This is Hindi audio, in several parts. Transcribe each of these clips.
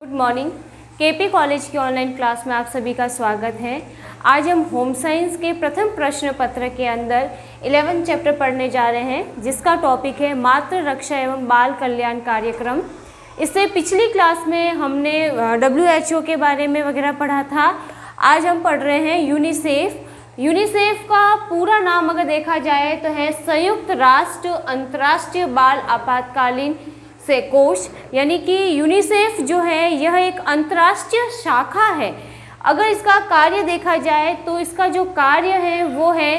Good morning. केपी कॉलेज की ऑनलाइन क्लास में आप सभी का स्वागत है। आज हम होम साइंस के प्रथम प्रश्न पत्र के अंदर 11 चैप्टर पढ़ने जा रहे हैं, जिसका टॉपिक है मातृ रक्षा एवं बाल कल्याण कार्यक्रम। इससे पिछली क्लास में हमने WHO के बारे में वगैरह पढ़ा था। आज हम पढ़ रहे हैं यूनिसेफ। यूनिसेफ का पूरा नाम अगर देखा जाए तो है संयुक्त राष्ट्र अंतर्राष्ट्रीय बाल आपातकालीन से कोष, यानी कि यूनिसेफ जो है यह एक अंतर्राष्ट्रीय शाखा है। अगर इसका कार्य देखा जाए तो इसका जो कार्य है वो है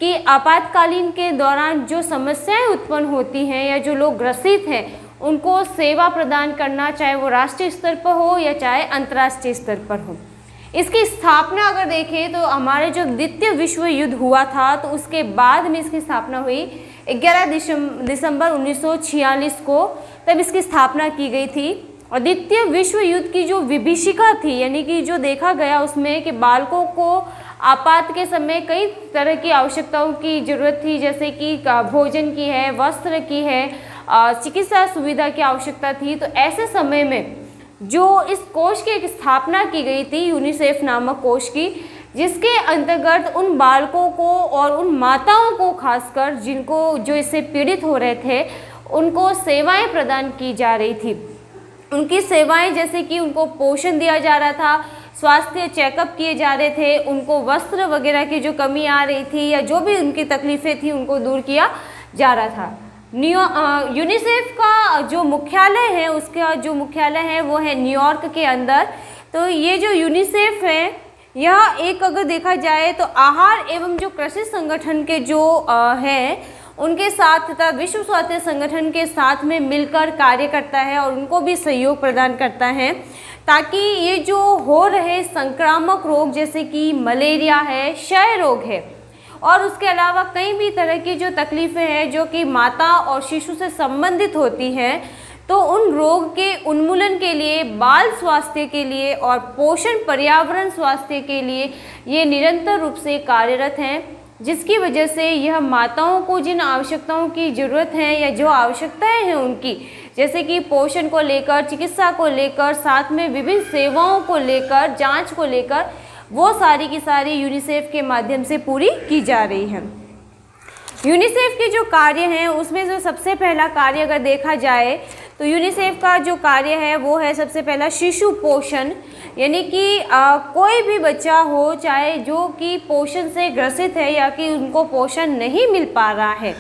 कि आपातकालीन के दौरान जो समस्याएं उत्पन्न होती हैं या जो लोग ग्रसित हैं उनको सेवा प्रदान करना, चाहे वो राष्ट्रीय स्तर पर हो या चाहे अंतर्राष्ट्रीय स्तर पर हो। इसकी स्थापना अगर देखें तो हमारे जो द्वितीय विश्व युद्ध हुआ था तो उसके बाद में इसकी स्थापना हुई 11 दिसंबर 1946 को, तब इसकी स्थापना की गई थी। और द्वितीय विश्व युद्ध की जो विभीषिका थी, यानी कि जो देखा गया उसमें कि बालकों को आपात के समय कई तरह की आवश्यकताओं की ज़रूरत थी, जैसे कि भोजन की है, वस्त्र की है, चिकित्सा सुविधा की आवश्यकता थी। तो ऐसे समय में जो इस कोष की एक स्थापना की गई थी, यूनिसेफ नामक कोष की, जिसके अंतर्गत उन बालकों को और उन माताओं को खासकर जिनको जो इससे पीड़ित हो रहे थे उनको सेवाएं प्रदान की जा रही थी। उनकी सेवाएं जैसे कि उनको पोषण दिया जा रहा था, स्वास्थ्य चेकअप किए जा रहे थे, उनको वस्त्र वगैरह की जो कमी आ रही थी या जो भी उनकी तकलीफ़ें थी उनको दूर किया जा रहा था। यूनिसेफ का जो मुख्यालय है, उसका जो मुख्यालय है वो है न्यूयॉर्क के अंदर। तो ये जो यूनिसेफ है यह एक अगर देखा जाए तो आहार एवं जो कृषि संगठन के जो हैं उनके साथ तथा विश्व स्वास्थ्य संगठन के साथ में मिलकर कार्य करता है और उनको भी सहयोग प्रदान करता है, ताकि ये जो हो रहे संक्रामक रोग जैसे कि मलेरिया है, क्षय रोग है और उसके अलावा कई भी तरह की जो तकलीफ़ें हैं जो कि माता और शिशु से संबंधित होती हैं, तो उन रोग के उन्मूलन के लिए, बाल स्वास्थ्य के लिए और पोषण पर्यावरण स्वास्थ्य के लिए ये निरंतर रूप से कार्यरत हैं, जिसकी वजह से यह माताओं को जिन आवश्यकताओं की ज़रूरत है या जो आवश्यकताएं हैं उनकी, जैसे कि पोषण को लेकर, चिकित्सा को लेकर, साथ में विभिन्न सेवाओं को लेकर, जांच को लेकर, वो सारी की सारी यूनिसेफ के माध्यम से पूरी की जा रही है। यूनिसेफ के जो कार्य हैं उसमें जो सबसे पहला कार्य अगर देखा जाए तो यूनिसेफ का जो कार्य है वो है सबसे पहला शिशु पोषण, यानी कि कोई भी बच्चा हो चाहे जो कि पोषण से ग्रसित है या कि उनको पोषण नहीं मिल पा रहा है,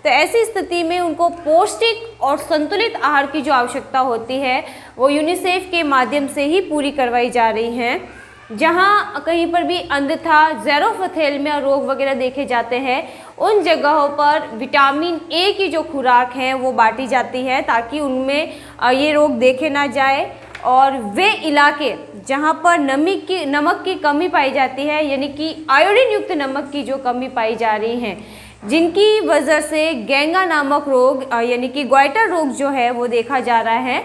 तो ऐसी स्थिति में उनको पौष्टिक और संतुलित आहार की जो आवश्यकता होती है वो यूनिसेफ के माध्यम से ही पूरी करवाई जा रही हैं। जहाँ कहीं पर भी अन्यथा ज़ेरोफथेलमिया रोग वगैरह देखे जाते हैं उन जगहों पर विटामिन ए की जो खुराक है वो बांटी जाती है, ताकि उनमें ये रोग देखे ना जाए। और वे इलाके जहाँ पर नमक की कमी पाई जाती है, यानी कि आयोडीन युक्त नमक की जो कमी पाई जा रही है, जिनकी वजह से गेंगा नामक रोग यानी कि ग्वाइटर रोग जो है वो देखा जा रहा है।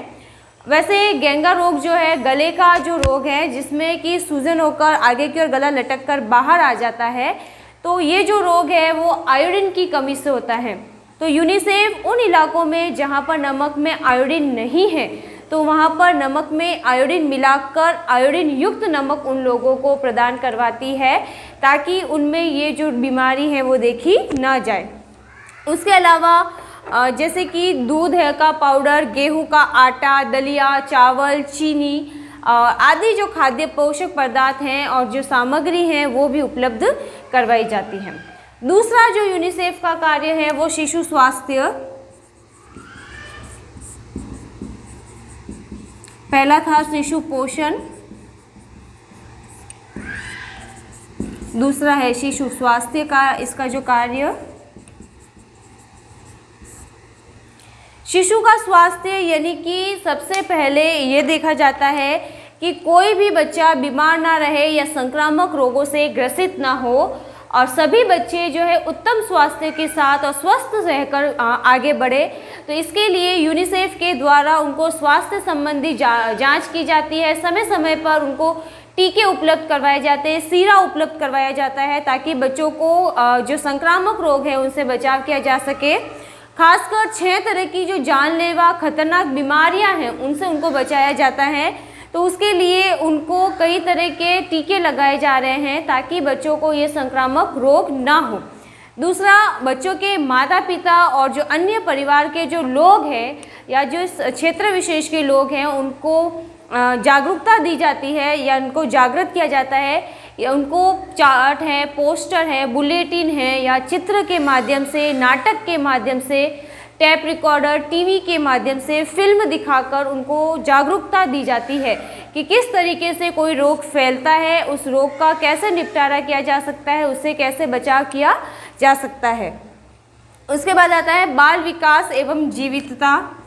वैसे गेंगा रोग जो है गले का जो रोग है, जिसमें कि सूजन होकर आगे की ओर गला लटक कर बाहर आ जाता है, तो ये जो रोग है वो आयोडीन की कमी से होता है। तो यूनिसेफ उन इलाकों में जहाँ पर नमक में आयोडीन नहीं है तो वहाँ पर नमक में आयोडीन मिलाकर आयोडीन युक्त नमक उन लोगों को प्रदान करवाती है, ताकि उनमें ये जो बीमारी है वो देखी ना जाए। उसके अलावा जैसे कि दूध है का पाउडर, गेहूं का आटा, दलिया, चावल, चीनी आदि जो खाद्य पोषक पदार्थ हैं और जो सामग्री हैं वो भी उपलब्ध करवाई जाती है। दूसरा जो यूनिसेफ का कार्य है वो शिशु स्वास्थ्य। पहला था शिशु पोषण, दूसरा है शिशु स्वास्थ्य का इसका जो कार्य। शिशु का स्वास्थ्य यानी कि सबसे पहले ये देखा जाता है कि कोई भी बच्चा बीमार ना रहे या संक्रामक रोगों से ग्रसित ना हो और सभी बच्चे जो है उत्तम स्वास्थ्य के साथ और स्वस्थ रहकर आगे बढ़े। तो इसके लिए यूनिसेफ के द्वारा उनको स्वास्थ्य संबंधी जांच की जाती है, समय समय पर उनको टीके उपलब्ध करवाए जाते हैं, सीरा उपलब्ध करवाया जाता है, ताकि बच्चों को जो संक्रामक रोग है उनसे बचाव किया जा सके। खासकर 6 तरह की जो जानलेवा खतरनाक बीमारियां हैं उनसे उनको बचाया जाता है। तो उसके लिए उनको कई तरह के टीके लगाए जा रहे हैं ताकि बच्चों को ये संक्रामक रोग ना हो। दूसरा, बच्चों के माता पिता और जो अन्य परिवार के जो लोग हैं या जो इस क्षेत्र विशेष के लोग हैं उनको जागरूकता दी जाती है या उनको जागृत किया जाता है या उनको चार्ट है, पोस्टर है, बुलेटिन है या चित्र के माध्यम से, नाटक के माध्यम से, टेप रिकॉर्डर, टीवी के माध्यम से, फिल्म दिखाकर उनको जागरूकता दी जाती है कि किस तरीके से कोई रोग फैलता है, उस रोग का कैसे निपटारा किया जा सकता है, उससे कैसे बचाव किया जा सकता है। उसके बाद आता है बाल विकास एवं जीवितता।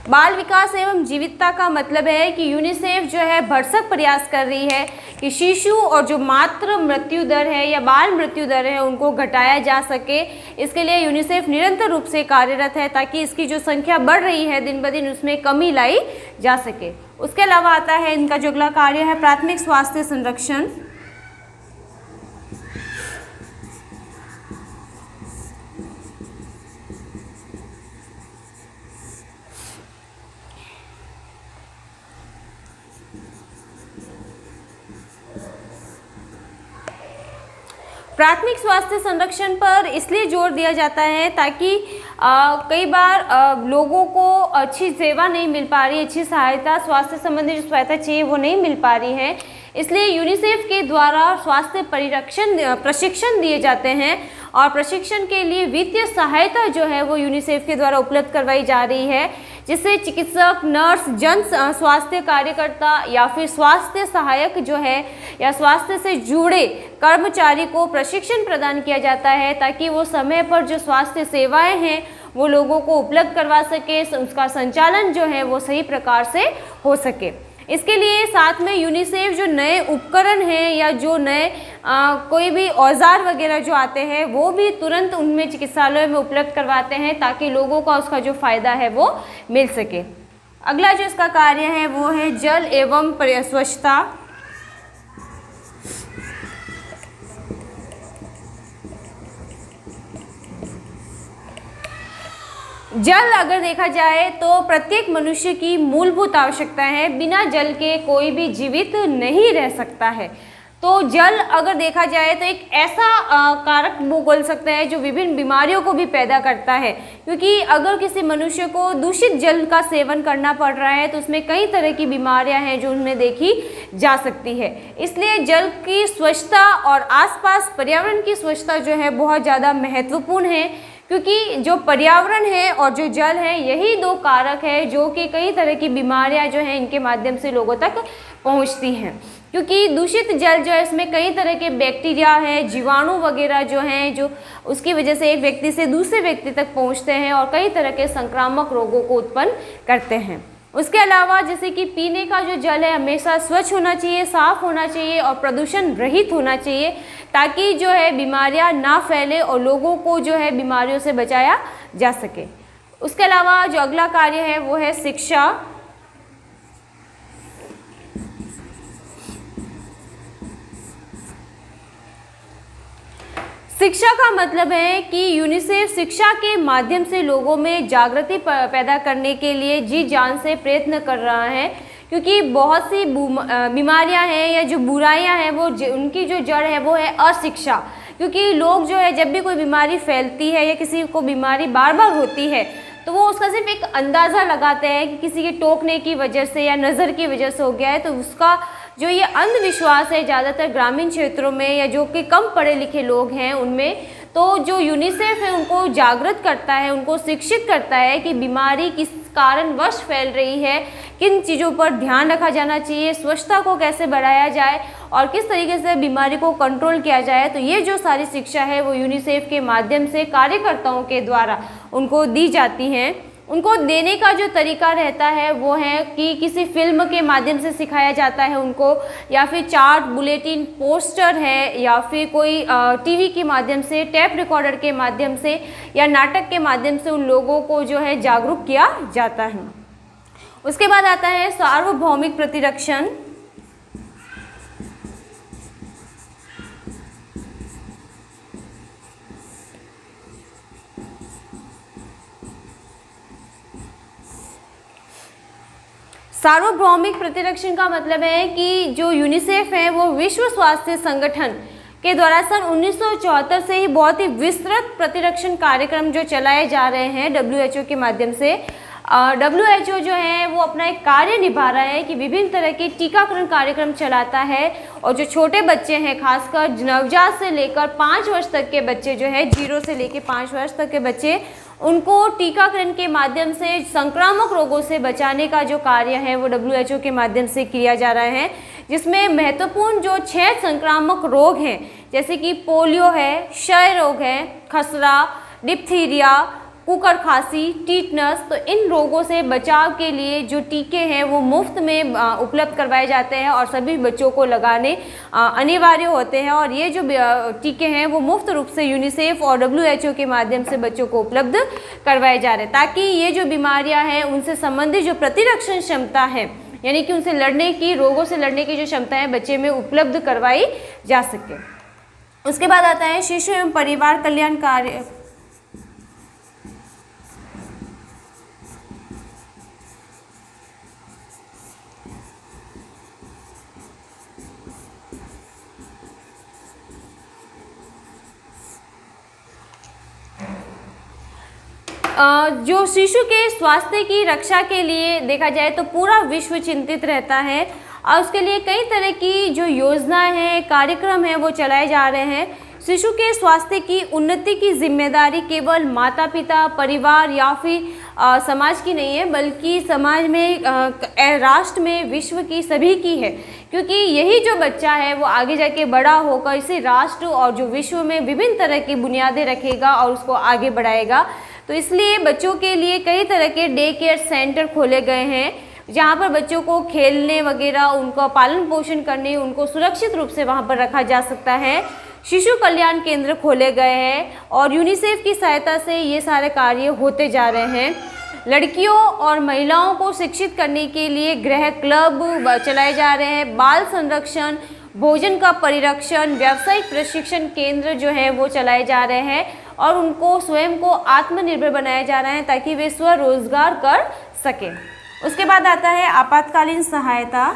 बाल विकास एवं जीवितता का मतलब है कि यूनिसेफ जो है भरसक प्रयास कर रही है कि शिशु और जो मातृ मृत्यु दर है या बाल मृत्यु दर है उनको घटाया जा सके। इसके लिए यूनिसेफ निरंतर रूप से कार्यरत है ताकि इसकी जो संख्या बढ़ रही है दिन ब दिन उसमें कमी लाई जा सके। उसके अलावा आता है इनका जो अगला कार्य है प्राथमिक स्वास्थ्य संरक्षण। प्राथमिक स्वास्थ्य संरक्षण पर इसलिए जोर दिया जाता है ताकि कई बार लोगों को अच्छी सेवा नहीं मिल पा रही, अच्छी सहायता, स्वास्थ्य संबंधी जो सहायता चाहिए वो नहीं मिल पा रही है। इसलिए यूनिसेफ के द्वारा स्वास्थ्य प्रशिक्षण दिए जाते हैं और प्रशिक्षण के लिए वित्तीय सहायता जो है वो यूनिसेफ के द्वारा उपलब्ध करवाई जा रही है, जिससे चिकित्सक, नर्स, जन स्वास्थ्य कार्यकर्ता या फिर स्वास्थ्य सहायक जो है या स्वास्थ्य से जुड़े कर्मचारी को प्रशिक्षण प्रदान किया जाता है ताकि वो समय पर जो स्वास्थ्य सेवाएं हैं वो लोगों को उपलब्ध करवा सके, उसका संचालन जो है वो सही प्रकार से हो सके। इसके लिए साथ में यूनिसेफ जो नए उपकरण हैं या जो नए कोई भी औजार वगैरह जो आते हैं वो भी तुरंत उनमें चिकित्सालयों में उपलब्ध करवाते हैं ताकि लोगों का उसका जो फ़ायदा है वो मिल सके। अगला जो इसका कार्य है वो है जल एवं स्वच्छता। जल अगर देखा जाए तो प्रत्येक मनुष्य की मूलभूत आवश्यकता है, बिना जल के कोई भी जीवित नहीं रह सकता है। तो जल अगर देखा जाए तो एक ऐसा कारक वो बोल सकते हैं जो विभिन्न बीमारियों को भी पैदा करता है, क्योंकि अगर किसी मनुष्य को दूषित जल का सेवन करना पड़ रहा है तो उसमें कई तरह की बीमारियां हैं जो उनमें देखी जा सकती है। इसलिए जल की स्वच्छता और आसपास पर्यावरण की स्वच्छता जो है बहुत ज़्यादा महत्वपूर्ण है, क्योंकि जो पर्यावरण है और जो जल है यही दो कारक है जो कि कई तरह की बीमारियां जो हैं इनके माध्यम से लोगों तक पहुंचती हैं। क्योंकि दूषित जल जो है इसमें कई तरह के बैक्टीरिया हैं, जीवाणु वगैरह जो हैं जो उसकी वजह से एक व्यक्ति से दूसरे व्यक्ति तक पहुंचते हैं और कई तरह के संक्रामक रोगों को उत्पन्न करते हैं। उसके अलावा जैसे कि पीने का जो जल है हमेशा स्वच्छ होना चाहिए, साफ़ होना चाहिए और प्रदूषण रहित होना चाहिए ताकि जो है बीमारियां ना फैले और लोगों को जो है बीमारियों से बचाया जा सके। उसके अलावा जो अगला कार्य है वो है शिक्षा। शिक्षा का मतलब है कि यूनिसेफ शिक्षा के माध्यम से लोगों में जागृति पैदा करने के लिए जी जान से प्रयत्न कर रहा है, क्योंकि बहुत सी बीमारियां हैं या जो बुराइयां हैं वो उनकी जो जड़ है वो है अशिक्षा। क्योंकि लोग जो है जब भी कोई बीमारी फैलती है या किसी को बीमारी बार बार होती है तो वो उसका सिर्फ एक अंदाज़ा लगाते हैं कि किसी के टोकने की वजह से या नज़र की वजह से हो गया है। तो उसका जो ये अंधविश्वास है ज़्यादातर ग्रामीण क्षेत्रों में या जो कि कम पढ़े लिखे लोग हैं उनमें, तो जो यूनिसेफ है उनको जागृत करता है, उनको शिक्षित करता है कि बीमारी किस कारणवश फैल रही है, किन चीज़ों पर ध्यान रखा जाना चाहिए, स्वच्छता को कैसे बढ़ाया जाए और किस तरीके से बीमारी को कंट्रोल किया जाए। तो ये जो सारी शिक्षा है वो यूनिसेफ के माध्यम से कार्यकर्ताओं के द्वारा उनको दी जाती हैं। उनको देने का जो तरीका रहता है वो है कि किसी फिल्म के माध्यम से सिखाया जाता है उनको, या फिर चार्ट, बुलेटिन, पोस्टर है, या फिर कोई टीवी के माध्यम से, टेप रिकॉर्डर के माध्यम से या नाटक के माध्यम से उन लोगों को जो है जागरूक किया जाता है। उसके बाद आता है सार्वभौमिक प्रतिरक्षण। सार्वभौमिक प्रतिरक्षण का मतलब है कि जो यूनिसेफ है वो विश्व स्वास्थ्य संगठन के द्वारा सन 1974 से ही बहुत ही विस्तृत प्रतिरक्षण कार्यक्रम जो चलाए जा रहे हैं WHO के माध्यम से। WHO जो है वो अपना एक कार्य निभा रहा है कि विभिन्न तरह के टीकाकरण कार्यक्रम चलाता है और जो छोटे बच्चे हैं, खासकर नवजात से लेकर 5 वर्ष तक के बच्चे जो है, 0 से लेकर 5 वर्ष तक के बच्चे, उनको टीकाकरण के माध्यम से संक्रामक रोगों से बचाने का जो कार्य है वो WHO के माध्यम से किया जा रहा है, जिसमें महत्वपूर्ण जो 6 संक्रामक रोग हैं जैसे कि पोलियो है, क्षय रोग है, खसरा, डिप्थीरिया, कुकर खांसी, टीटनस, तो इन रोगों से बचाव के लिए जो टीके हैं वो मुफ्त में उपलब्ध करवाए जाते हैं और सभी बच्चों को लगाने अनिवार्य होते हैं। और ये जो टीके हैं वो मुफ्त रूप से यूनिसेफ और WHO के माध्यम से बच्चों को उपलब्ध करवाए जा रहे हैं, ताकि ये जो बीमारियां हैं उनसे संबंधित जो प्रतिरक्षण क्षमता है, यानी कि उनसे लड़ने की, रोगों से लड़ने की जो क्षमता है बच्चे में उपलब्ध करवाई जा सके। उसके बाद आता है शिशु एवं परिवार कल्याण कार्य। जो शिशु के स्वास्थ्य की रक्षा के लिए देखा जाए तो पूरा विश्व चिंतित रहता है और उसके लिए कई तरह की जो योजनाएं हैं, कार्यक्रम हैं वो चलाए जा रहे हैं। शिशु के स्वास्थ्य की उन्नति की जिम्मेदारी केवल माता पिता, परिवार या फिर समाज की नहीं है, बल्कि समाज में, राष्ट्र में, विश्व की, सभी की है, क्योंकि यही जो बच्चा है वो आगे जाके बड़ा होकर इसी राष्ट्र और जो विश्व में विभिन्न तरह की बुनियादें रखेगा और उसको आगे बढ़ाएगा। तो इसलिए बच्चों के लिए कई तरह के डे केयर सेंटर खोले गए हैं, जहाँ पर बच्चों को खेलने वगैरह, उनका पालन पोषण करने, उनको सुरक्षित रूप से वहाँ पर रखा जा सकता है। शिशु कल्याण केंद्र खोले गए हैं और यूनिसेफ की सहायता से ये सारे कार्य होते जा रहे हैं। लड़कियों और महिलाओं को शिक्षित करने के लिए गृह क्लब चलाए जा रहे हैं। बाल संरक्षण, भोजन का परिरक्षण, व्यावसायिक प्रशिक्षण केंद्र जो है वो चलाए जा रहे हैं और उनको स्वयं को आत्मनिर्भर बनाया जा रहा है ताकि वे स्वरोजगार कर सकें। उसके बाद आता है आपातकालीन सहायता।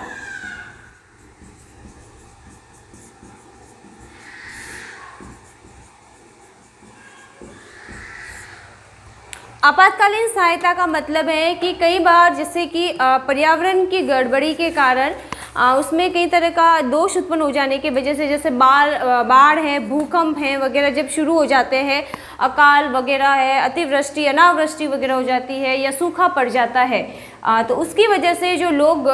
आपातकालीन सहायता का मतलब है कि कई बार जैसे कि पर्यावरण की गड़बड़ी के कारण उसमें कई तरह का दोष उत्पन्न हो जाने की वजह से, जैसे बाढ़ है, भूकंप है वगैरह जब शुरू हो जाते हैं, अकाल वगैरह है, अतिवृष्टि, अनावृष्टि वगैरह हो जाती है या सूखा पड़ जाता है, तो उसकी वजह से जो लोग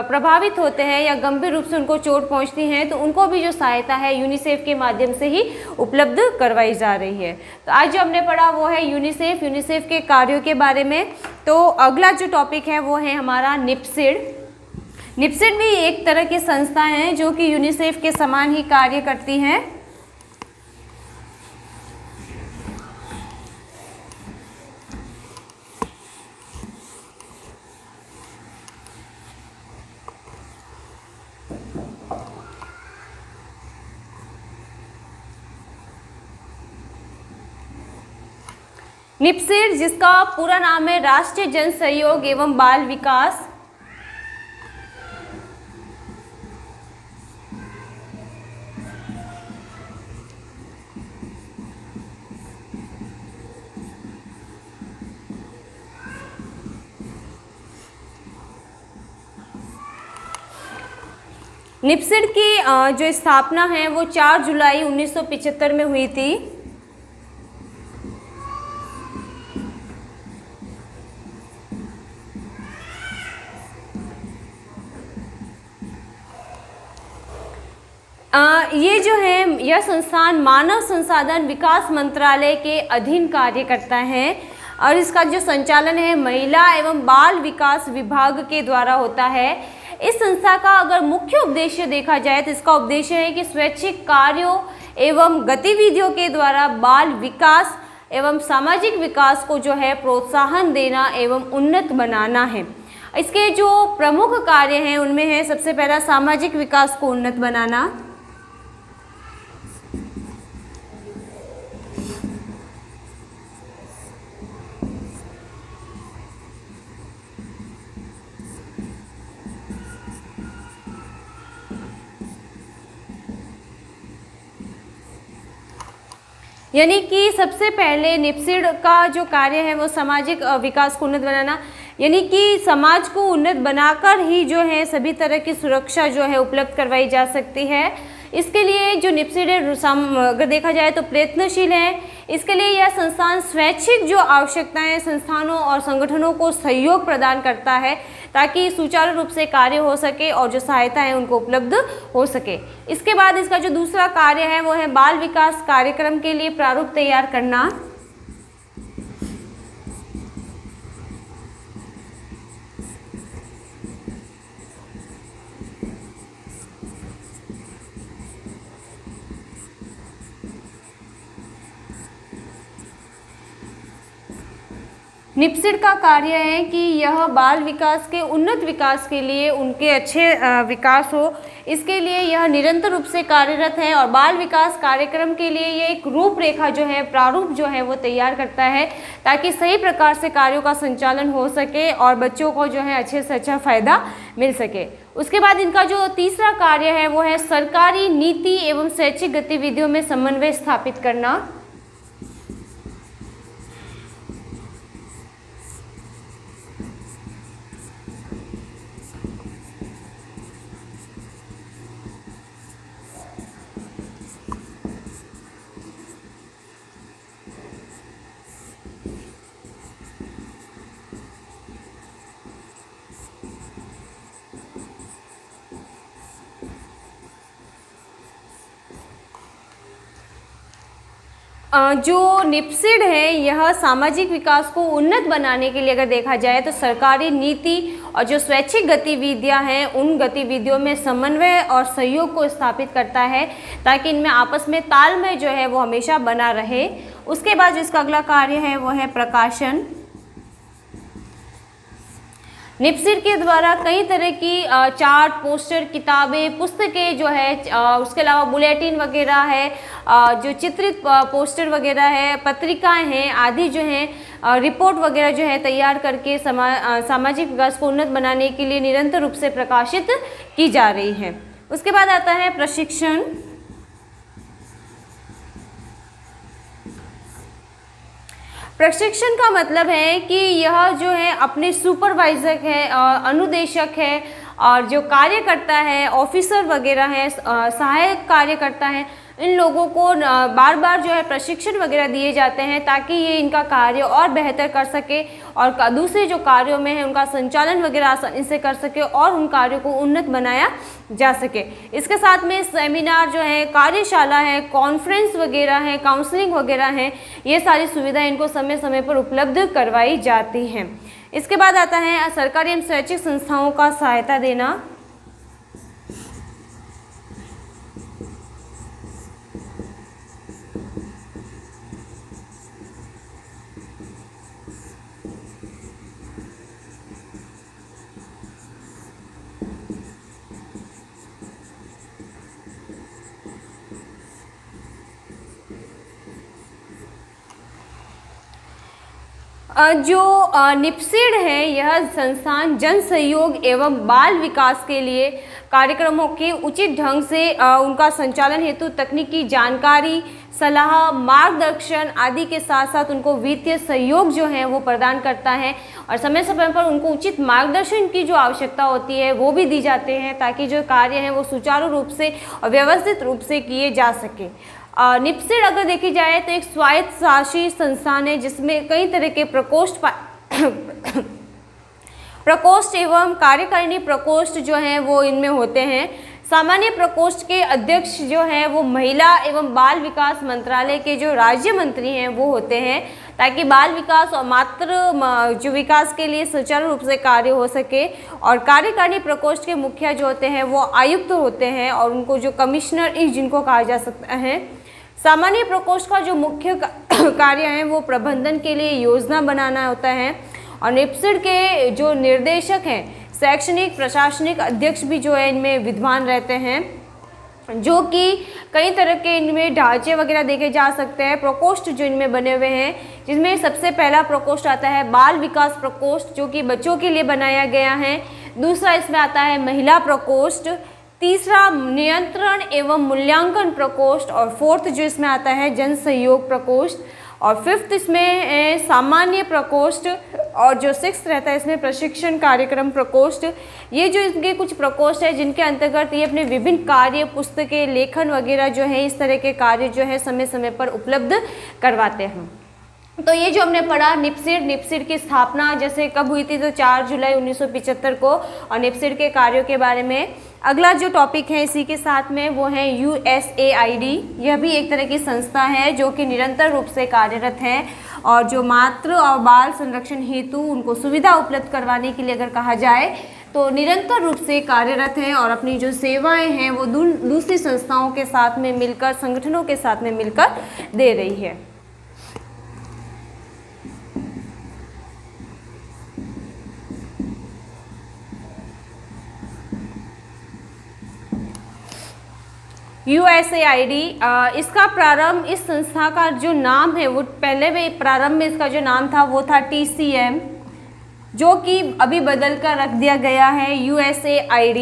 प्रभावित होते हैं या गंभीर रूप से उनको चोट पहुंचती है, तो उनको भी जो सहायता है यूनिसेफ के माध्यम से ही उपलब्ध करवाई जा रही है। तो आज जो हमने पढ़ा वो है यूनिसेफ के कार्यों के बारे में। तो अगला जो टॉपिक है वो है हमारा निप्सिड। निप्सिड भी एक तरह की संस्था है जो कि यूनिसेफ के समान ही कार्य करती हैं। निप्सिड, जिसका पूरा नाम है राष्ट्रीय जन सहयोग एवं बाल विकास, निप्सिड की जो स्थापना है वो 4 जुलाई 1975 में हुई थी। ये जो है यह संस्थान मानव संसाधन विकास मंत्रालय के अधीन कार्य करता है और इसका जो संचालन है महिला एवं बाल विकास विभाग के द्वारा होता है। इस संस्था का अगर मुख्य उद्देश्य देखा जाए तो इसका उद्देश्य है कि स्वैच्छिक कार्यों एवं गतिविधियों के द्वारा बाल विकास एवं सामाजिक विकास को जो है प्रोत्साहन देना एवं उन्नत बनाना है। इसके जो प्रमुख कार्य हैं उनमें है सबसे पहला सामाजिक विकास को उन्नत बनाना, यानी कि सबसे पहले निप्सिड का जो कार्य है वो सामाजिक विकास को उन्नत बनाना, यानी कि समाज को उन्नत बनाकर ही जो है सभी तरह की सुरक्षा जो है उपलब्ध करवाई जा सकती है। इसके लिए जो निप्सिड है अगर देखा जाए तो प्रयत्नशील है। इसके लिए यह संस्थान स्वैच्छिक जो आवश्यकताएं संस्थानों और संगठनों को सहयोग प्रदान करता है ताकि सुचारू रूप से कार्य हो सके और जो सहायता है उनको उपलब्ध हो सके। इसके बाद इसका जो दूसरा कार्य है वो है बाल विकास कार्यक्रम के लिए प्रारूप तैयार करना। निप्सिड का कार्य है कि यह बाल विकास के उन्नत विकास के लिए उनके अच्छे विकास हो, इसके लिए यह निरंतर रूप से कार्यरत है और बाल विकास कार्यक्रम के लिए ये एक रूपरेखा जो है प्रारूप जो है वो तैयार करता है ताकि सही प्रकार से कार्यों का संचालन हो सके और बच्चों को जो है अच्छे से अच्छा फायदा मिल सके। उसके बाद इनका जो तीसरा कार्य है वो है सरकारी नीति एवं शैक्षिक गतिविधियों में समन्वय स्थापित करना। जो निप्सिड है यह सामाजिक विकास को उन्नत बनाने के लिए अगर देखा जाए तो सरकारी नीति और जो स्वैच्छिक गतिविधियां हैं उन गतिविधियों में समन्वय और सहयोग को स्थापित करता है ताकि इनमें आपस में तालमेल जो है वो हमेशा बना रहे। उसके बाद जिसका अगला कार्य है वो है प्रकाशन। निप्सिड के द्वारा कई तरह की चार्ट, पोस्टर, किताबें, पुस्तकें जो है उसके अलावा बुलेटिन वगैरह है, जो चित्रित पोस्टर वगैरह है, पत्रिकाएं हैं आदि जो हैं रिपोर्ट वगैरह जो है तैयार करके सामाजिक विकास को उन्नत बनाने के लिए निरंतर रूप से प्रकाशित की जा रही है। उसके बाद आता है प्रशिक्षण। प्रशिक्षण का मतलब है कि यह जो है अपने सुपरवाइजर है, अनुदेशक है और जो कार्य करता है, ऑफिसर वगैरह है, सहायक कार्य करता है, इन लोगों को बार बार जो है प्रशिक्षण वगैरह दिए जाते हैं ताकि ये इनका कार्य और बेहतर कर सके और दूसरे जो कार्यों में है उनका संचालन वगैरह आसानी से कर सके और उन कार्यों को उन्नत बनाया जा सके। इसके साथ में सेमिनार जो है, कार्यशाला है, कॉन्फ्रेंस वगैरह है, काउंसलिंग वगैरह है, ये सारी सुविधाएं इनको समय समय पर उपलब्ध करवाई जाती हैं। इसके बाद आता है सरकारी एवं स्वैच्छिक संस्थाओं का सहायता देना। जो निप्सिड है यह संस्थान जन सहयोग एवं बाल विकास के लिए कार्यक्रमों के उचित ढंग से उनका संचालन हेतु तकनीकी जानकारी, सलाह, मार्गदर्शन आदि के साथ साथ उनको वित्तीय सहयोग जो है वो प्रदान करता है और समय समय पर उनको उचित मार्गदर्शन की जो आवश्यकता होती है वो भी दी जाते हैं ताकि जो कार्य है वो सुचारू रूप से और व्यवस्थित रूप से किए जा सके। निप्सिड अगर देखी जाए तो एक स्वायत्त शासित संस्थान है जिसमें कई तरह के प्रकोष्ठ एवं कार्यकारिणी प्रकोष्ठ जो हैं वो इनमें होते हैं। सामान्य प्रकोष्ठ के अध्यक्ष जो हैं वो महिला एवं बाल विकास मंत्रालय के जो राज्य मंत्री हैं वो होते हैं ताकि बाल विकास और मातृ जो विकास के लिए सुचारू रूप से कार्य हो सके। और कार्यकारिणी प्रकोष्ठ के मुखिया जो होते हैं वो आयुक्त होते हैं और उनको जो कमिश्नर जिनको कहा जा सकता है। सामान्य प्रकोष्ठ का जो मुख्य कार्य है वो प्रबंधन के लिए योजना बनाना होता है और निप्सिड के जो निर्देशक हैं शैक्षणिक प्रशासनिक अध्यक्ष भी जो है इनमें विद्वान रहते हैं जो कि कई तरह के इनमें ढांचे वगैरह देखे जा सकते हैं। प्रकोष्ठ जो इनमें बने हुए हैं जिसमें सबसे पहला प्रकोष्ठ आता है बाल विकास प्रकोष्ठ जो कि बच्चों के लिए बनाया गया है। दूसरा इसमें आता है महिला प्रकोष्ठ, तीसरा नियंत्रण एवं मूल्यांकन प्रकोष्ठ, और फोर्थ जो इसमें आता है जन सहयोग प्रकोष्ठ, और फिफ्थ इसमें सामान्य प्रकोष्ठ, और जो सिक्स्थ रहता है इसमें प्रशिक्षण कार्यक्रम प्रकोष्ठ। ये जो इनके कुछ प्रकोष्ठ है जिनके अंतर्गत ये अपने विभिन्न कार्य, पुस्तकें, लेखन वगैरह जो है इस तरह के कार्य जो है समय समय पर उपलब्ध करवाते हैं। तो ये जो हमने पढ़ा निप्सिड की स्थापना जैसे कब हुई थी, तो 4 जुलाई 1975 को, और निप्सिड के कार्यों के बारे में। अगला जो टॉपिक है इसी के साथ में वो है USAID। यह भी एक तरह की संस्था है जो कि निरंतर रूप से कार्यरत है, और जो मातृ और बाल संरक्षण हेतु उनको सुविधा उपलब्ध करवाने के लिए अगर कहा जाए तो निरंतर रूप से कार्यरत है, और अपनी जो सेवाएं हैं वो दूसरी संस्थाओं के साथ में मिलकर, संगठनों के साथ में मिलकर दे रही है। USAID, इसका प्रारंभ, इस संस्था का जो नाम है वो पहले में प्रारंभ में इसका जो नाम था वो था TCM, जो कि अभी बदल कर रख दिया गया है USAID।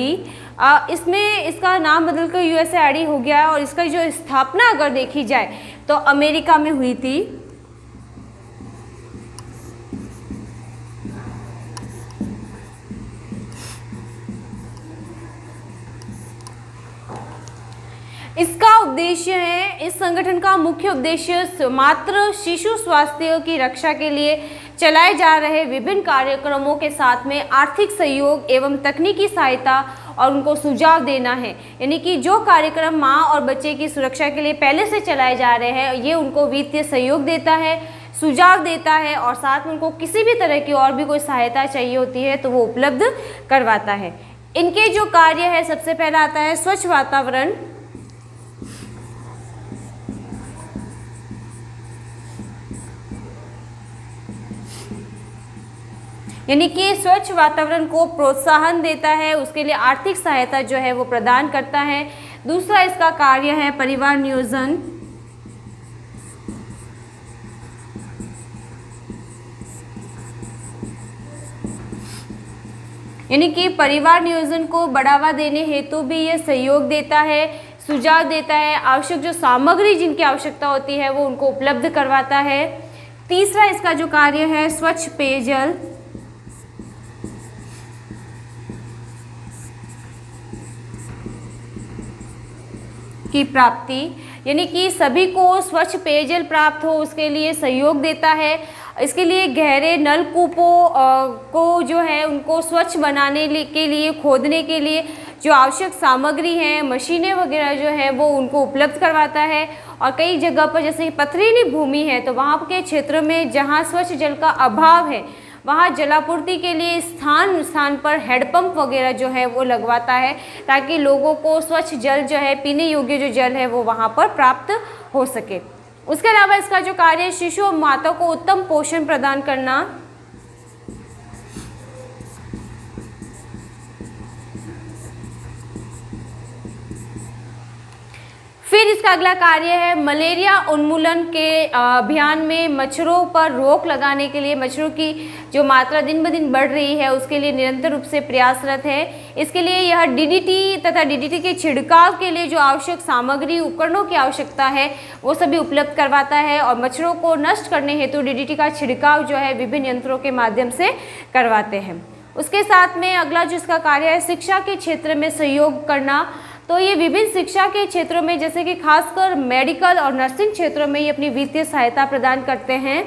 इसमें इसका नाम बदलकर USAID हो गया, और इसका जो स्थापना अगर देखी जाए तो अमेरिका में हुई थी। इसका उद्देश्य है, इस संगठन का मुख्य उद्देश्य मातृ शिशु स्वास्थ्य की रक्षा के लिए चलाए जा रहे विभिन्न कार्यक्रमों के साथ में आर्थिक सहयोग एवं तकनीकी सहायता और उनको सुझाव देना है। यानी कि जो कार्यक्रम माँ और बच्चे की सुरक्षा के लिए पहले से चलाए जा रहे हैं, ये उनको वित्तीय सहयोग देता है, सुझाव देता है, और साथ में उनको किसी भी तरह की और भी कोई सहायता चाहिए होती है तो वो उपलब्ध करवाता है। इनके जो कार्य है, सबसे पहला आता है स्वच्छ वातावरण। यानी कि स्वच्छ वातावरण को प्रोत्साहन देता है, उसके लिए आर्थिक सहायता जो है वो प्रदान करता है। दूसरा इसका कार्य है परिवार नियोजन। यानी कि परिवार नियोजन को बढ़ावा देने हेतु भी ये सहयोग देता है, सुझाव देता है, आवश्यक जो सामग्री जिनकी आवश्यकता होती है वो उनको उपलब्ध करवाता है। तीसरा इसका जो कार्य है स्वच्छ पेयजल। की प्राप्ति, यानी कि सभी को स्वच्छ पेयजल प्राप्त हो उसके लिए सहयोग देता है। इसके लिए गहरे नलकूपों को जो है उनको स्वच्छ बनाने के लिए, खोदने के लिए जो आवश्यक सामग्री है, मशीनें वगैरह जो है वो उनको उपलब्ध करवाता है। और कई जगह पर जैसे पथरीली भूमि है तो वहाँ के क्षेत्र में जहाँ स्वच्छ जल का अभाव है वहाँ जलापूर्ति के लिए स्थान पर हैंडपंप वगैरह जो है वो लगवाता है, ताकि लोगों को स्वच्छ जल जो है, पीने योग्य जो जल है वो वहाँ पर प्राप्त हो सके। उसके अलावा इसका जो कार्य है शिशु और माता को उत्तम पोषण प्रदान करना। फिर इसका अगला कार्य है मलेरिया उन्मूलन के अभियान में मच्छरों पर रोक लगाने के लिए, मच्छरों की जो मात्रा दिन ब दिन बढ़ रही है उसके लिए निरंतर रूप से प्रयासरत है। इसके लिए यह डीडीटी तथा डीडीटी के छिड़काव के लिए जो आवश्यक सामग्री, उपकरणों की आवश्यकता है वो सभी उपलब्ध करवाता है, और मच्छरों को नष्ट करने हेतु डीडीटी का छिड़काव जो है विभिन्न यंत्रों के माध्यम से करवाते हैं। उसके साथ में अगला जो इसका कार्य है शिक्षा के क्षेत्र में सहयोग करना। तो ये विभिन्न शिक्षा के क्षेत्रों में जैसे कि खासकर मेडिकल और नर्सिंग क्षेत्रों में ये अपनी वित्तीय सहायता प्रदान करते हैं।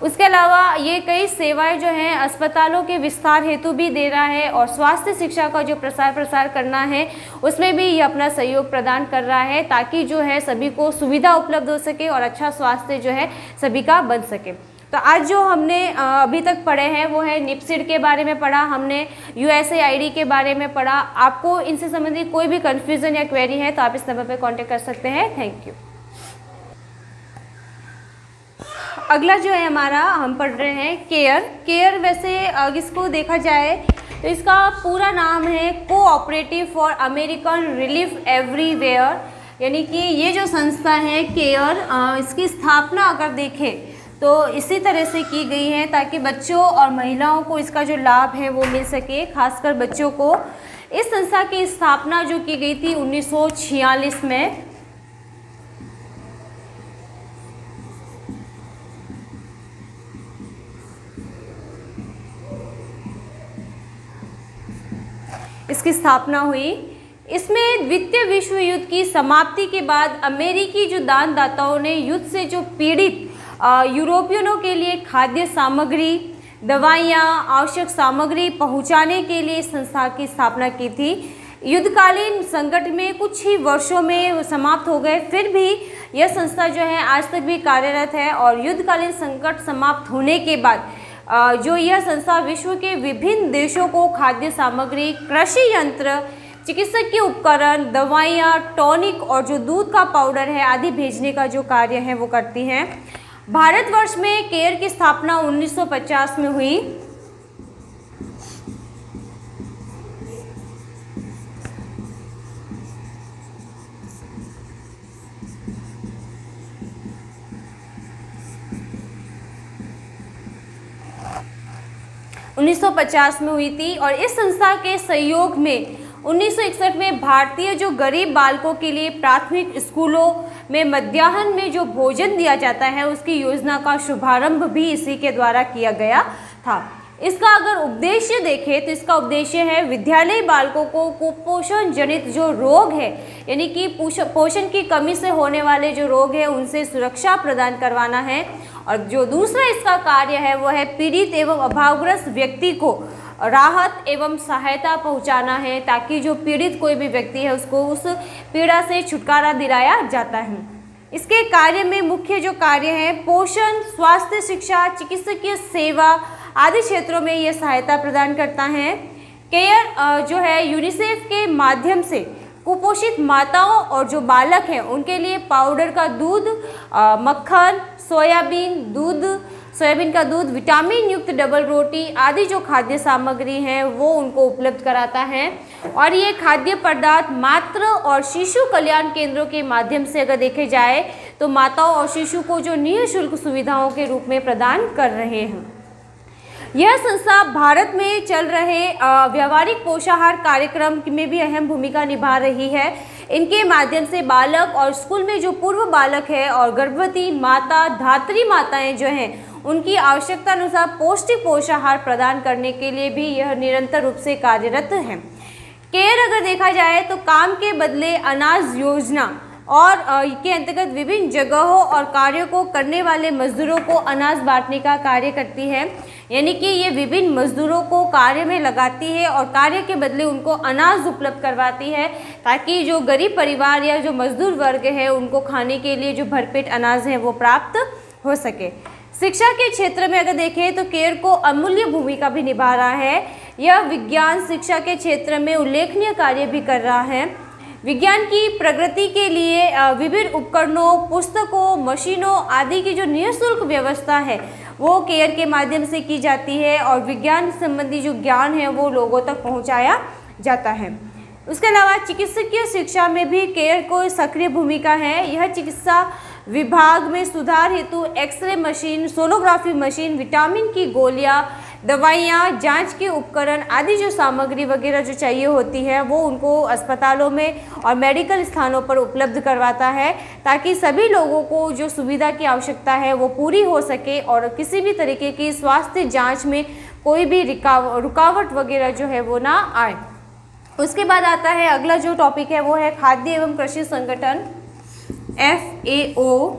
उसके अलावा ये कई सेवाएं जो हैं अस्पतालों के विस्तार हेतु भी दे रहा है, और स्वास्थ्य शिक्षा का जो प्रसार करना है उसमें भी ये अपना सहयोग प्रदान कर रहा है, ताकि जो है सभी को सुविधा उपलब्ध हो सके और अच्छा स्वास्थ्य जो है सभी का बन सके। तो आज जो हमने अभी तक पढ़े हैं वो है निप्सिड के बारे में पढ़ा, हमने USAID के बारे में पढ़ा। आपको इनसे संबंधित कोई भी कन्फ्यूज़न या क्वेरी है तो आप इस नंबर पर कांटेक्ट कर सकते हैं। Thank you. अगला जो है हमारा, हम पढ़ रहे हैं केयर। वैसे इसको देखा जाए तो इसका पूरा नाम है cooperative for American relief everywhere. यानी कि ये जो संस्था है केयर, इसकी स्थापना अगर देखें तो इसी तरह से की गई है ताकि बच्चों और महिलाओं को इसका जो लाभ है वो मिल सके, खासकर बच्चों को। इस संस्था की स्थापना जो की गई थी 1946 में। इसकी स्थापना हुई। इसमें द्वितीय विश्व युद्ध की समाप्ति के बाद अमेरिकी जो दानदाताओं ने युद्ध से जो पीड़ित यूरोपियनों के लिए खाद्य सामग्री, दवाइयाँ, आवश्यक सामग्री पहुंचाने के लिए इस संस्था की स्थापना की थी। युद्धकालीन संकट में कुछ ही वर्षों में समाप्त हो गए, फिर भी यह संस्था जो है आज तक भी कार्यरत है। और युद्धकालीन संकट समाप्त होने के बाद जो यह संस्था विश्व के विभिन्न देशों को खाद्य सामग्री, कृषि यंत्र, चिकित्सकीय उपकरण, दवाइयाँ, टॉनिक और जो दूध का पाउडर है आदि भेजने का जो कार्य है वो करती हैं। भारतवर्ष में केयर की स्थापना 1950 में हुई। में हुई थी और इस संस्था के सहयोग में 1961 में भारतीय जो गरीब बालकों के लिए प्राथमिक स्कूलों में मध्याह्न में जो भोजन दिया जाता है उसकी योजना का शुभारंभ भी इसी के द्वारा किया गया था। इसका अगर उद्देश्य देखें तो इसका उद्देश्य है विद्यालयी बालकों को कुपोषण जनित जो रोग है, यानी कि पोषण की कमी से होने वाले जो रोग है उनसे सुरक्षा प्रदान करवाना है। और जो दूसरा इसका कार्य है वो है पीड़ित एवं अभावग्रस्त व्यक्ति को राहत एवं सहायता पहुंचाना है, ताकि जो पीड़ित कोई भी व्यक्ति है उसको उस पीड़ा से छुटकारा दिलाया जाता है। इसके कार्य में मुख्य जो कार्य है पोषण, स्वास्थ्य, शिक्षा, चिकित्सकीय सेवा आदि क्षेत्रों में यह सहायता प्रदान करता है। केयर जो है यूनिसेफ के माध्यम से कुपोषित माताओं और जो बालक हैं उनके लिए पाउडर का दूध, मक्खन, सोयाबीन का दूध, विटामिन युक्त डबल रोटी आदि जो खाद्य सामग्री हैं वो उनको उपलब्ध कराता है। और ये खाद्य पदार्थ मातृ और शिशु कल्याण केंद्रों के माध्यम से अगर देखे जाए तो माताओं और शिशु को जो निःशुल्क सुविधाओं के रूप में प्रदान कर रहे हैं। यह संस्था भारत में चल रहे व्यावहारिक पोषाहार कार्यक्रम में भी अहम भूमिका निभा रही है। इनके माध्यम से बालक और स्कूल में जो पूर्व बालक है और गर्भवती माता, धात्री माताएं जो हैं उनकी आवश्यकता अनुसार पौष्टिक पोषाहार प्रदान करने के लिए भी यह निरंतर रूप से कार्यरत है। केयर अगर देखा जाए तो काम के बदले अनाज योजना और के अंतर्गत विभिन्न जगहों और कार्यों को करने वाले मजदूरों को अनाज बांटने का कार्य करती है। यानी कि ये विभिन्न मजदूरों को कार्य में लगाती है और कार्य के बदले उनको अनाज उपलब्ध करवाती है, ताकि जो गरीब परिवार या जो मजदूर वर्ग है उनको खाने के लिए जो भरपेट अनाज है वो प्राप्त हो सके। शिक्षा के क्षेत्र में अगर देखें तो केयर को अमूल्य भूमिका भी निभा रहा है। यह विज्ञान शिक्षा के क्षेत्र में उल्लेखनीय कार्य भी कर रहा है। विज्ञान की प्रगति के लिए विभिन्न उपकरणों, पुस्तकों, मशीनों आदि की जो निःशुल्क व्यवस्था है वो केयर के माध्यम से की जाती है और विज्ञान संबंधी जो ज्ञान है वो लोगों तक पहुंचाया जाता है। उसके अलावा चिकित्सकीय शिक्षा में भी केयर को सक्रिय भूमिका है। यह चिकित्सा विभाग में सुधार हेतु x ray machine, sonography machine, vitamin की गोलियां, दवाइयाँ, जांच के उपकरण आदि जो सामग्री वगैरह जो चाहिए होती है वो उनको अस्पतालों में और मेडिकल स्थानों पर उपलब्ध करवाता है, ताकि सभी लोगों को जो सुविधा की आवश्यकता है वो पूरी हो सके और किसी भी तरीके की स्वास्थ्य जांच में कोई भी रुकावट वगैरह जो है वो ना आए। उसके बाद आता है अगला जो टॉपिक है वो है खाद्य एवं कृषि संगठन, FAO।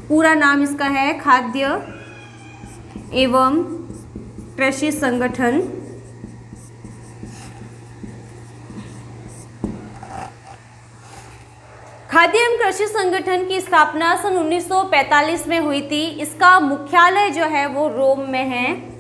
पूरा नाम इसका है खाद्य एवं कृषि संगठन। खाद्य एवं कृषि संगठन की स्थापना सन 1945 में हुई थी। इसका मुख्यालय जो है वो रोम में है।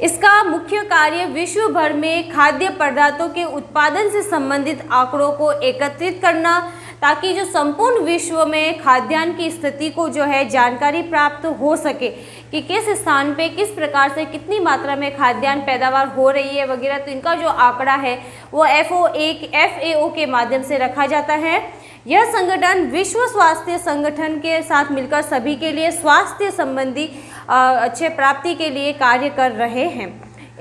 इसका मुख्य कार्य विश्व भर में खाद्य पदार्थों के उत्पादन से संबंधित आंकड़ों को एकत्रित करना, ताकि जो संपूर्ण विश्व में खाद्यान्न की स्थिति को जो है जानकारी प्राप्त हो सके कि किस स्थान पे किस प्रकार से कितनी मात्रा में खाद्यान्न पैदावार हो रही है वगैरह। तो इनका जो आंकड़ा है वो FAO के माध्यम से रखा जाता है। यह संगठन विश्व स्वास्थ्य संगठन के साथ मिलकर सभी के लिए स्वास्थ्य संबंधी अच्छे प्राप्ति के लिए कार्य कर रहे हैं।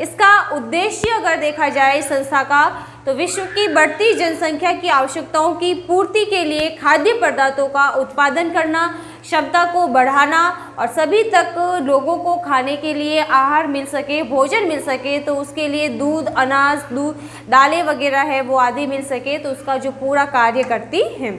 इसका उद्देश्य अगर देखा जाए संस्था का, तो विश्व की बढ़ती जनसंख्या की आवश्यकताओं की पूर्ति के लिए खाद्य पदार्थों का उत्पादन करना, क्षमता को बढ़ाना और सभी तक लोगों को खाने के लिए आहार मिल सके, भोजन मिल सके, तो उसके लिए दूध, अनाज, दालें वगैरह है वो आदि मिल सके, तो उसका जो पूरा कार्य करती है।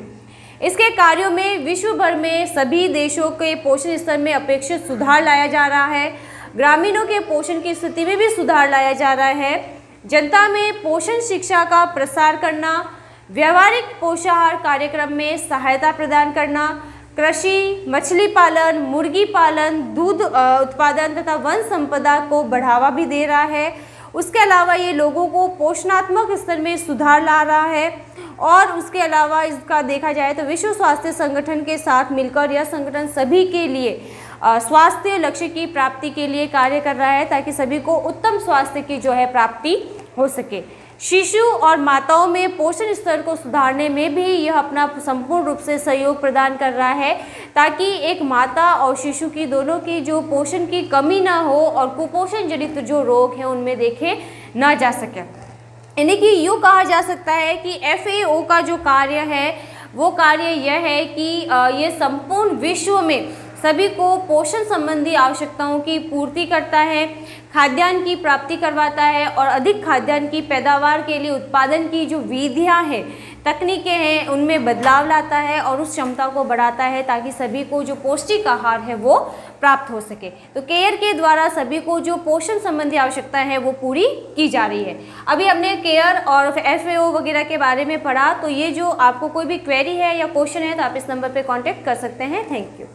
इसके कार्यों में विश्व भर में सभी देशों के पोषण स्तर में अपेक्षित सुधार लाया जा रहा है। ग्रामीणों के पोषण की स्थिति में भी सुधार लाया जा रहा है। जनता में पोषण शिक्षा का प्रसार करना, व्यावहारिक पोषाहार कार्यक्रम में सहायता प्रदान करना, कृषि, मछली पालन, मुर्गी पालन, दूध उत्पादन तथा वन संपदा को बढ़ावा भी दे रहा है। उसके अलावा ये लोगों को पोषणात्मक स्तर में सुधार ला रहा है। और उसके अलावा इसका देखा जाए तो विश्व स्वास्थ्य संगठन के साथ मिलकर यह संगठन सभी के लिए स्वास्थ्य लक्ष्य की प्राप्ति के लिए कार्य कर रहा है, ताकि सभी को उत्तम स्वास्थ्य की जो है प्राप्ति हो सके। शिशु और माताओं में पोषण स्तर को सुधारने में भी यह अपना संपूर्ण रूप से सहयोग प्रदान कर रहा है, ताकि एक माता और शिशु की दोनों की जो पोषण की कमी ना हो और कुपोषण जनित जो रोग हैं उनमें देखे ना जा सके। यानी कि यूँ कहा जा सकता है कि FAO का जो कार्य है वो कार्य यह है कि ये संपूर्ण विश्व में सभी को पोषण संबंधी आवश्यकताओं की पूर्ति करता है, खाद्यान्न की प्राप्ति करवाता है और अधिक खाद्यान्न की पैदावार के लिए उत्पादन की जो विधियां हैं, तकनीकें हैं, उनमें बदलाव लाता है और उस क्षमता को बढ़ाता है, ताकि सभी को जो पौष्टिक आहार है वो प्राप्त हो सके। तो केयर के द्वारा सभी को जो पोषण संबंधी आवश्यकताएं हैं वो पूरी की जा रही है। अभी हमने केयर और FAO वगैरह के बारे में पढ़ा। तो ये जो आपको कोई भी क्वेरी है या क्वेश्चन है तो आप इस नंबर पर कॉन्टेक्ट कर सकते हैं। Thank you.